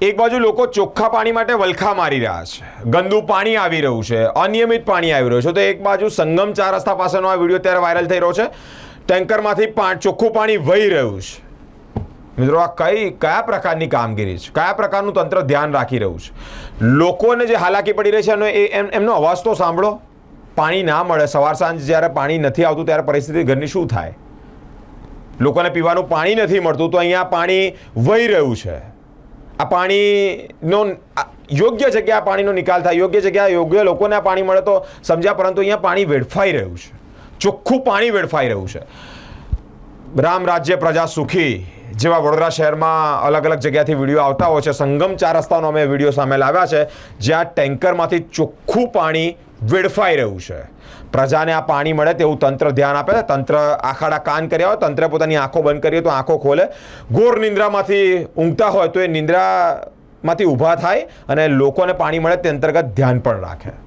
એક બાજુ લોકો ચોખ્ખા પાણી માટે વલખા મારી રહ્યા છે, ગંદુ પાણી આવી રહ્યું છે, અનિયમિત પાણી આવી રહ્યું છે, તો એક બાજુ સંગમ 4 રસ્તા પાસેનો આ વિડીયો ત્યારે વાયરલ થઈ રહ્યો છે. ટેન્કરમાંથી ચોખ્ખું પાણી વહી રહ્યું છે. મિત્રો, આ કયા પ્રકારની કામગીરી છે? કયા પ્રકારનું તંત્ર ધ્યાન રાખી રહ્યું છે? લોકોને જે હાલાકી પડી રહી છે એમનો અવાજ તો સાંભળો. પાણી ના મળે, સવાર સાંજ જ્યારે પાણી નથી આવતું ત્યારે પરિસ્થિતિ ઘરની શું થાય? લોકોને પીવાનું પાણી નથી મળતું, તો અહીંયા પાણી વહી રહ્યું છે. આ પાણીનો યોગ્ય જગ્યાએ પાણીનો નિકાલ થાય, યોગ્ય જગ્યાએ યોગ્ય લોકોને આ પાણી મળે તો સમજ્યા, પરંતુ અહીંયા પાણી વેડફાઈ રહ્યું છે, ચોખ્ખું પાણી વેડફાઈ રહ્યું છે. રામ રાજ્ય પ્રજા સુખી જેવા વડોદરા શહેરમાં અલગ અલગ જગ્યાથી વિડીયો આવતા હોય છે. સંગમ 4 રસ્તાનો અમે વિડીયો સામે લાવ્યા છે, જ્યાં ટેન્કરમાંથી ચોખ્ખું પાણી વેડફાઈ રહ્યું છે. પ્રજાને આ પાણી મળે તેવું તંત્ર ધ્યાન આપે છે. તંત્ર આખાડા કાન કર્યા હોય, તંત્રે પોતાની આંખો બંધ કરી તો આંખો ખોલે. ઘોર નિંદ્રામાંથી ઊંઘતા હોય તો એ નિંદ્રામાંથી ઊભા થાય અને લોકોને પાણી મળે તે અંતર્ગત ધ્યાન પણ રાખે.